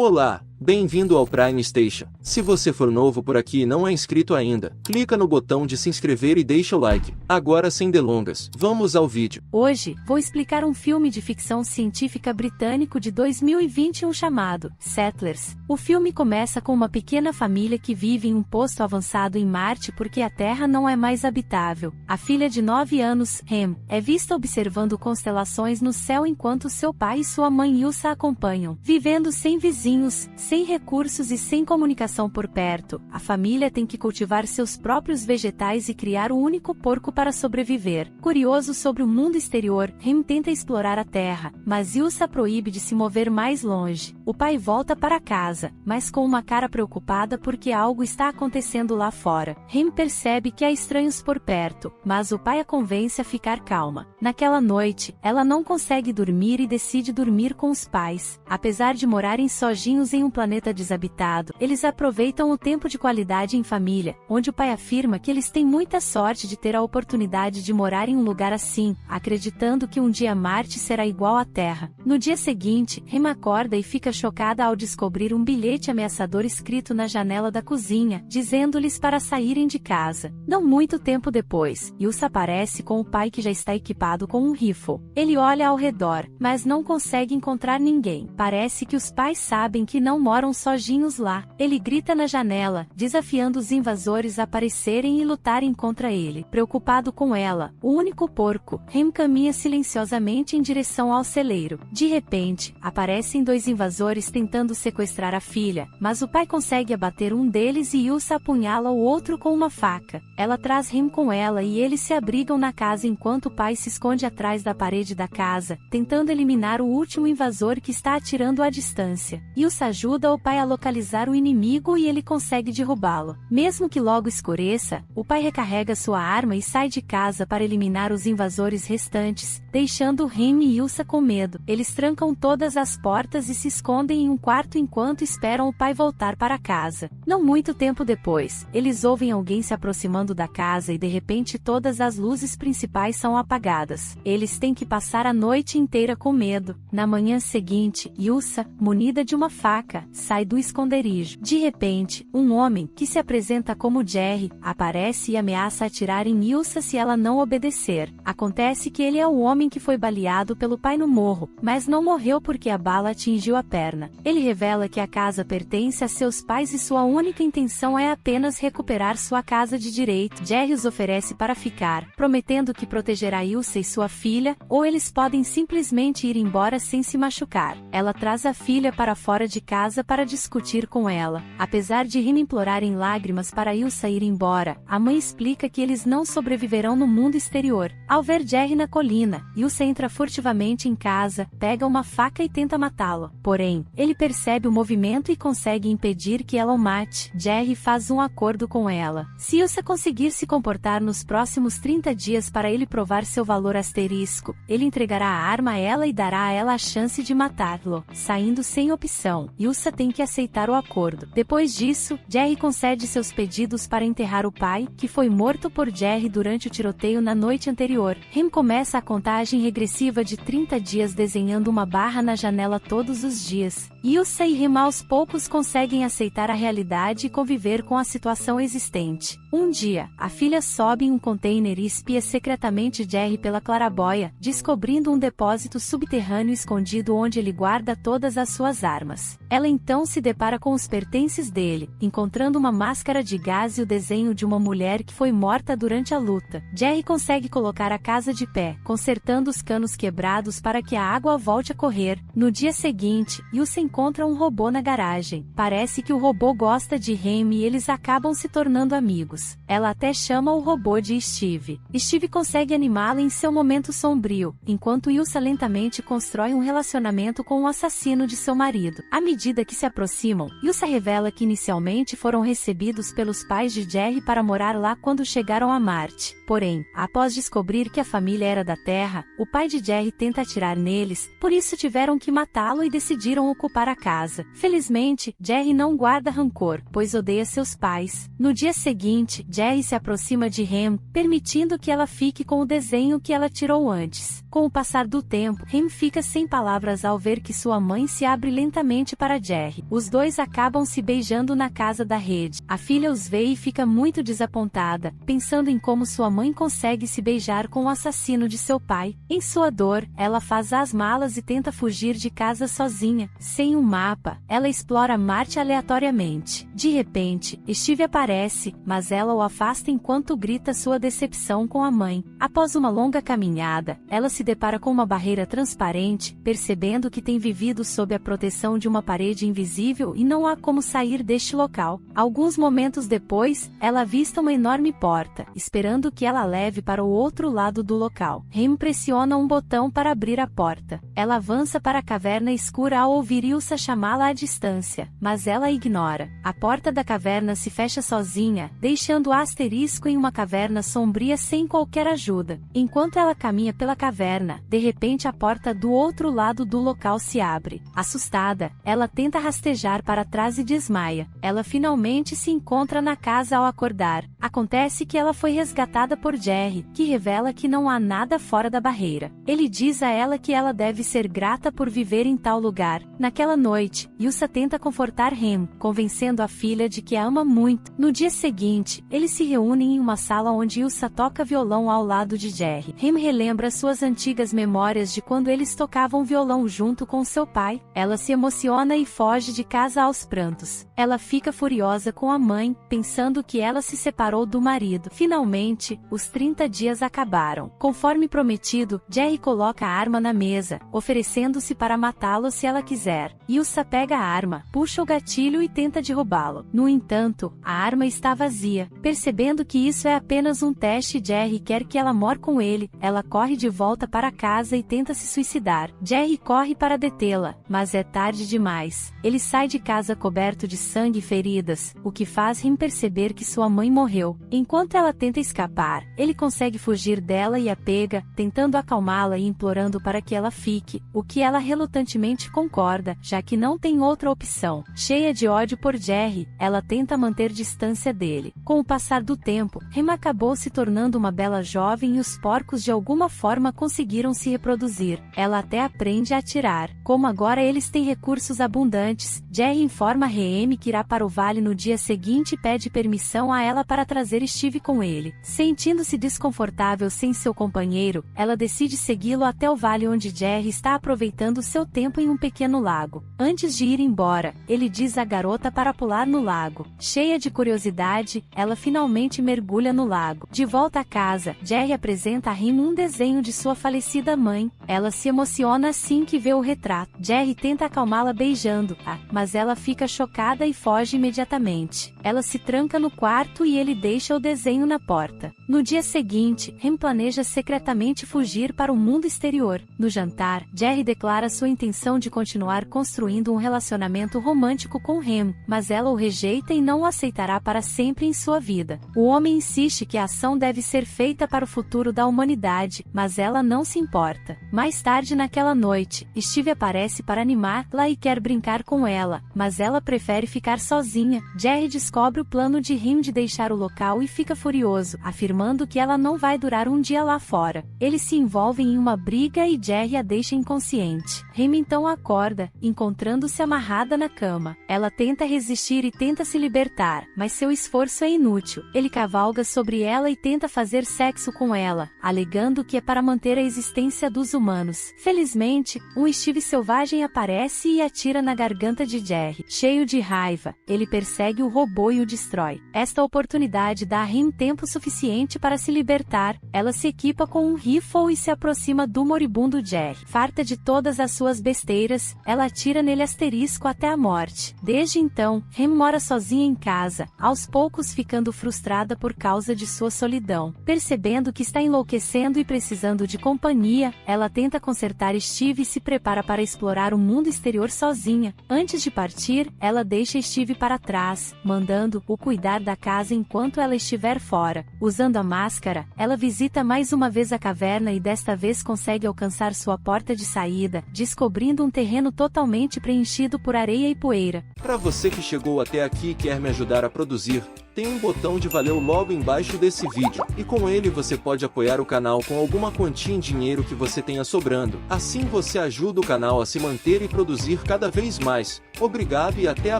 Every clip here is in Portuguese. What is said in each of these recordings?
Olá, bem-vindo ao Prime Station. Se você for novo por aqui e não é inscrito ainda, clica no botão de se inscrever e deixa o like. Agora sem delongas, vamos ao vídeo. Hoje, vou explicar um filme de ficção científica britânico de 2021 chamado Settlers. O filme começa com uma pequena família que vive em um posto avançado em Marte porque a Terra não é mais habitável. A filha de 9 anos, Hem, é vista observando constelações no céu enquanto seu pai e sua mãe Ilsa a acompanham. Vivendo sem vizinhos, sem recursos e sem comunicação por perto, a família tem que cultivar seus próprios vegetais e criar o único porco para sobreviver. Curioso sobre o mundo exterior, Hem tenta explorar a Terra, mas Ilsa proíbe de se mover mais longe. O pai volta para casa, mas com uma cara preocupada porque algo está acontecendo lá fora. Hem percebe que há estranhos por perto, mas o pai a convence a ficar calma. Naquela noite, ela não consegue dormir e decide dormir com os pais. Apesar de morarem sozinhos em um planeta desabitado, eles aproveitam o tempo de qualidade em família, onde o pai afirma que eles têm muita sorte de ter a oportunidade de morar em um lugar assim, acreditando que um dia Marte será igual à Terra. No dia seguinte, Hem acorda e fica chocada ao descobrir um bilhete ameaçador escrito na janela da cozinha, dizendo-lhes para saírem de casa. Não muito tempo depois, Ilsa aparece com o pai que já está equipado com um rifle. Ele olha ao redor, mas não consegue encontrar ninguém. Parece que os pais sabem que não moram sozinhos lá. Ele grita na janela, desafiando os invasores a aparecerem e lutarem contra ele. Preocupado com ela, o único porco, Hem caminha silenciosamente em direção ao celeiro. De repente, aparecem 2 invasores tentando sequestrar a filha, mas o pai consegue abater um deles e Ilsa apunhala o outro com uma faca. Ela traz Hem com ela e eles se abrigam na casa enquanto o pai se esconde atrás da parede da casa, tentando eliminar o último invasor que está atirando à distância. Ilsa ajuda o pai a localizar o inimigo e ele consegue derrubá-lo. Mesmo que logo escureça, o pai recarrega sua arma e sai de casa para eliminar os invasores restantes, deixando Hem e Ilsa com medo. Eles trancam todas as portas e se escondem em um quarto enquanto esperam o pai voltar para casa. Não muito tempo depois, eles ouvem alguém se aproximando da casa e de repente todas as luzes principais são apagadas. Eles têm que passar a noite inteira com medo. Na manhã seguinte, Ilsa, munida de uma faca, sai do esconderijo. De repente, um homem, que se apresenta como Jerry, aparece e ameaça atirar em Ilsa se ela não obedecer. Acontece que ele é o homem que foi baleado pelo pai no morro, mas não morreu porque a bala atingiu a perna. Ele revela que a casa pertence a seus pais e sua única intenção é apenas recuperar sua casa de direito. Jerry os oferece para ficar, prometendo que protegerá Ilsa e sua filha, ou eles podem simplesmente ir embora sem se machucar. Ela traz a filha para fora de casa para discutir com ela. Apesar de Hem implorar em lágrimas para Ilsa ir embora, a mãe explica que eles não sobreviverão no mundo exterior. Ao ver Jerry na colina, Ilsa entra furtivamente em casa, pega uma faca e tenta matá-lo. Porém, ele percebe o movimento e consegue impedir que ela o mate. Jerry faz um acordo com ela. Se Ilsa conseguir se comportar nos próximos 30 dias para ele provar seu valor asterisco, ele entregará a arma a ela e dará a ela a chance de matá-lo. Saindo sem opção, Ilsa tem que aceitar o acordo. Depois disso, Jerry concede seus pedidos para enterrar o pai, que foi morto por Jerry durante o tiroteio na noite anterior. Hem começa a contagem regressiva de 30 dias desenhando uma barra na janela todos os dias. Ilsa e Hem aos poucos conseguem aceitar a realidade e conviver com a situação existente. Um dia, a filha sobe em um container e espia secretamente Jerry pela claraboia, descobrindo um depósito subterrâneo escondido onde ele guarda todas as suas armas. Ela então se depara com os pertences dele, encontrando uma máscara de gás e o desenho de uma mulher que foi morta durante a luta. Jerry consegue colocar a casa de pé, consertando os canos quebrados para que a água volte a correr. No dia seguinte, Ilsa encontra um robô na garagem. Parece que o robô gosta de Hem e eles acabam se tornando amigos. Ela até chama o robô de Steve. Steve consegue animá-la em seu momento sombrio, enquanto Ilsa lentamente constrói um relacionamento com o assassino de seu marido. À medida que se aproximam, Ilsa revela que inicialmente foram recebidos pelos pais de Jerry para morar lá quando chegaram a Marte. Porém, após descobrir que a família era da Terra, o pai de Jerry tenta atirar neles, por isso tiveram que matá-lo e decidiram ocupar a casa. Felizmente, Jerry não guarda rancor, pois odeia seus pais. No dia seguinte, seguinte, Jerry se aproxima de Ham, permitindo que ela fique com o desenho que ela tirou antes. Com o passar do tempo, Ham fica sem palavras ao ver que sua mãe se abre lentamente para Jerry. Os dois acabam se beijando na casa da rede. A filha os vê e fica muito desapontada, pensando em como sua mãe consegue se beijar com o assassino de seu pai. Em sua dor, ela faz as malas e tenta fugir de casa sozinha. Sem um mapa, ela explora Marte aleatoriamente. De repente, Steve aparece, mas ela o afasta enquanto grita sua decepção com a mãe. Após uma longa caminhada, ela se depara com uma barreira transparente, percebendo que tem vivido sob a proteção de uma parede invisível e não há como sair deste local. Alguns momentos depois, ela avista uma enorme porta, esperando que ela leve para o outro lado do local. Ham pressiona um botão para abrir a porta. Ela avança para a caverna escura ao ouvir Ilsa chamá-la à distância, mas ela a ignora. A porta da caverna se fecha sozinha, deixando o asterisco em uma caverna sombria sem qualquer ajuda. Enquanto ela caminha pela caverna, de repente a porta do outro lado do local se abre. Assustada, ela tenta rastejar para trás e desmaia. Ela finalmente se encontra na casa ao acordar. Acontece que ela foi resgatada por Jerry, que revela que não há nada fora da barreira. Ele diz a ela que ela deve ser grata por viver em tal lugar. Naquela noite, Ilsa tenta confortar Ham, convencendo a filha de que a ama muito. No dia seguinte, eles se reúnem em uma sala onde Ilsa toca violão ao lado de Jerry. Ham relembra suas antigas memórias de quando eles tocavam violão junto com seu pai. Ela se emociona e foge de casa aos prantos. Ela fica furiosa com a mãe, pensando que ela se separou do marido. Finalmente, os 30 dias acabaram. Conforme prometido, Jerry coloca a arma na mesa, oferecendo-se para matá-lo se ela quiser. Ilsa pega a arma, puxa o gatilho e tenta derrubá-lo. No entanto, a arma está vazia. Percebendo que isso é apenas um teste, Jerry quer que ela morra com ele. Ela corre de volta para casa e tenta se suicidar. Jerry corre para detê-la, mas é tarde demais. Ele sai de casa coberto de sangue e feridas, o que faz Ham perceber que sua mãe morreu. Enquanto ela tenta escapar, ele consegue fugir dela e a pega, tentando acalmá-la e implorando para que ela fique, o que ela relutantemente concorda, já que não tem outra opção. Cheia de ódio por Jerry, ela tenta manter distância dele. Com o passar do tempo, Ham acabou se tornando uma bela jovem e os porcos de alguma forma conseguiram se reproduzir. Ela até aprende a atirar. Como agora eles têm recursos abundantes, Jerry informa a RM que irá para o vale no dia seguinte e pede permissão a ela para trazer Steve com ele. Sentindo-se desconfortável sem seu companheiro, ela decide segui-lo até o vale onde Jerry está aproveitando seu tempo em um pequeno lago. Antes de ir embora, ele diz à garota para pular no lago. Cheia de curiosidade, ela finalmente mergulha no lago. De volta a casa, Jerry apresenta a Rim um desenho de sua falecida mãe. Ela se emociona assim que vê o retrato. Jerry tenta acalmá-la beijando-a, mas ela fica chocada e foge imediatamente. Ela se tranca no quarto e ele deixa o desenho na porta. No dia seguinte, Rim planeja secretamente fugir para o mundo exterior. No jantar, Jerry declara sua intenção de continuar construindo um relacionamento romântico com Rim, mas ela o rejeita e não o aceitará para sempre em sua vida. O homem insiste que a ação deve ser feita para o futuro da humanidade, mas ela não se importa. Mais tarde naquela noite, Steve aparece para animá-la e quer brincar com ela, mas ela prefere ficar sozinha. Jerry descobre o plano de Rim de deixar o local e fica furioso, afirmando que ela não vai durar um dia lá fora. Eles se envolvem em uma briga e Jerry a deixa inconsciente. Rim então acorda, encontrando-se amarrada na cama. Ela tenta resistir e tenta se libertar, mas seu esforço é inútil. Ele cavalga sobre ela e tenta fazer sexo com ela, alegando que é para manter a existência dos humanos. Felizmente, um Steve selvagem aparece e atira na garganta de Jerry. Cheio de raiva, ele persegue o robô e o destrói. Esta oportunidade dá a Rim tempo suficiente para se libertar. Ela se equipa com um rifle e se aproxima do moribundo Jerry. Farta de todas as suas besteiras, ela atira nele asterisco até a morte. Desde então, Rim mora sozinha em casa, aos poucos ficando frustrada por causa de sua solidão. Percebendo que está enlouquecendo e precisando de companhia, ela tenta consertar Steve e se prepara para explorar o mundo exterior sozinha. Antes de partir, ela deixa Steve para trás, mandando-o cuidar da casa enquanto ela estiver fora. Usando a máscara, ela visita mais uma vez a caverna e desta vez consegue alcançar sua porta de saída, descobrindo um terreno totalmente preenchido por areia e poeira. Para você que chegou até aqui e quer me ajudar a produzir, tem um botão de valeu logo embaixo desse vídeo, e com ele você pode apoiar o canal com alguma quantia em dinheiro que você tenha sobrando. Assim você ajuda o canal a se manter e produzir cada vez mais. Obrigado e até a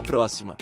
próxima.